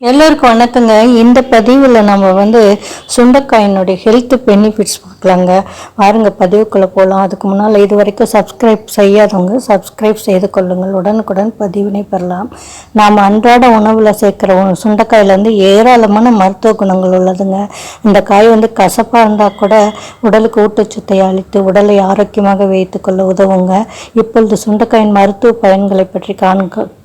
எல்லோருக்கும் வணக்கங்க. இந்த பதிவில் நம்ம சுண்டைக்காயினுடைய ஹெல்த் பெனிஃபிட்ஸ் பார்க்கலாங்க. பாருங்க, பதிவுக்குள்ளே போகலாம். அதுக்கு முன்னால் இது வரைக்கும் சப்ஸ்கிரைப் செய்யாதவங்க சப்ஸ்கிரைப் செய்து கொள்ளுங்கள். உடனுக்குடன் பதிவினை பெறலாம். நாம் அன்றாட உணவில் சேர்க்குற சுண்டைக்காயிலேருந்து ஏராளமான மருத்துவ குணங்கள் உள்ளதுங்க. இந்த காய் கசப்பாக இருந்தால் கூட உடலுக்கு ஊட்டச்சத்தை அளித்து உடலை ஆரோக்கியமாக வைத்துக்கொள்ள உதவுங்க. இப்பொழுது சுண்டைக்காயின் மருத்துவ பயன்களை பற்றி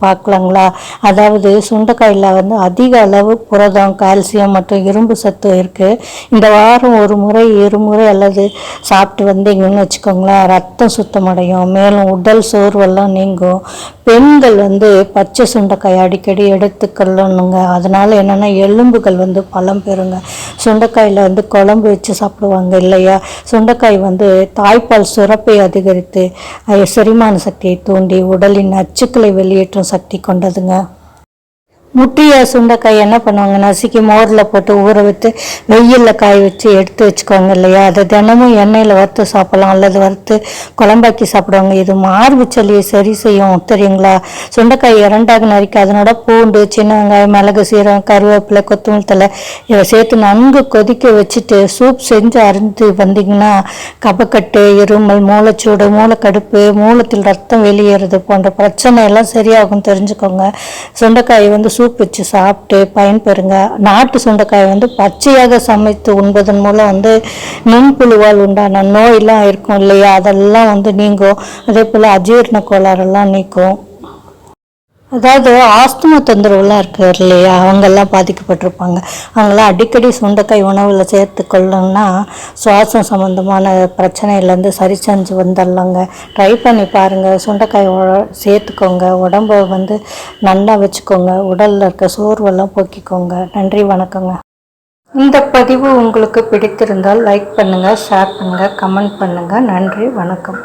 பார்க்கலாங்களா? அதாவது சுண்டைக்காயில் அதிக அளவு புரதம், கால்சியம் மற்றும் இரும்பு சத்து இருக்குது. இந்த வாரம் ஒரு முறை இருமுறை அல்லது சாப்பிட்டு வந்தீங்கன்னு வச்சுக்கோங்களேன், ரத்தம் சுத்தமடையும். மேலும் உடல் சோர்வெல்லாம் நீங்கும். பெண்கள் பச்சை சுண்டைக்காய் அடிக்கடி எடுத்துக்கொள்ளணுங்க. அதனால் என்னென்னா எலும்புகள் பலம் பெறுங்க. சுண்டைக்காயில் குழம்பு வச்சு சாப்பிடுவாங்க இல்லையா? சுண்டைக்காய் தாய்ப்பால் சுரப்பை அதிகரித்து செரிமான சக்தியை தூண்டி உடலின் நச்சுக்களை வெளியேற்றும் சக்தி கொண்டதுங்க. முற்றிய சுண்டைக்காய் என்ன பண்ணுவாங்க, நசுக்கி மோரில் போட்டு ஊற வச்சு வெயிலில் காய வச்சு எடுத்து வச்சுக்கோங்க இல்லையா? அதை தினமும் எண்ணெயில் வறுத்து சாப்பிடலாம் அல்லது வறுத்து குழம்பாக்கி சாப்பிடுவாங்க. இது மார்பு சளியை சரி செய்யும் தெரியுங்களா? சுண்டைக்காய் இரண்டாக நறுக்கி அதனோட பூண்டு, சின்ன வெங்காயம், மிளகு, சீரகம், கருவேப்பிலை, கொத்தமல்லி தழை இதை சேர்த்து நன்கு கொதிக்க வச்சுட்டு சூப் செஞ்சு அருந்து வந்தீங்கன்னா கபக்கட்டு, இருமல், மூளைச்சூடு, மூளைக்கடுப்பு, மூலத்தில் ரத்தம் வெளியேறது போன்ற பிரச்சனை எல்லாம் சரியாகும் தெரிஞ்சுக்கோங்க. சுண்டைக்காய் சூப் வச்சு சாப்பிட்டு பயன்பெறுங்க. நாட்டு சுண்டைக்காய் பச்சையாக சமைத்து உண்பதன் மூலம் நுண்புழுவால் உண்டான நோயெல்லாம் இருக்கும் இல்லையா? அதெல்லாம் நீங்கும். அதே போல் அஜீரண கோளாறெல்லாம் நீக்கும். அதாவது ஆஸ்துமா தொந்தரவுலாம் இருக்கார் இல்லையா? அவங்கெல்லாம் பாதிக்கப்பட்டிருப்பாங்க. அவங்களாம் அடிக்கடி சுண்டைக்காய் உணவில் சேர்த்து கொள்ளணும்னா சுவாசம் சம்மந்தமான பிரச்சனையிலேருந்து சரி செஞ்சு வந்துடலாங்க. ட்ரை பண்ணி பாருங்கள். சுண்டைக்காய் சேர்த்துக்கோங்க. உடம்பை நல்லா வச்சுக்கோங்க. உடலில் இருக்க சோர்வெல்லாம் போக்கிக்கோங்க. நன்றி, வணக்கங்க. இந்த பதிவு உங்களுக்கு பிடித்திருந்தால் லைக் பண்ணுங்கள், ஷேர் பண்ணுங்கள், கமெண்ட் பண்ணுங்கள். நன்றி, வணக்கம்.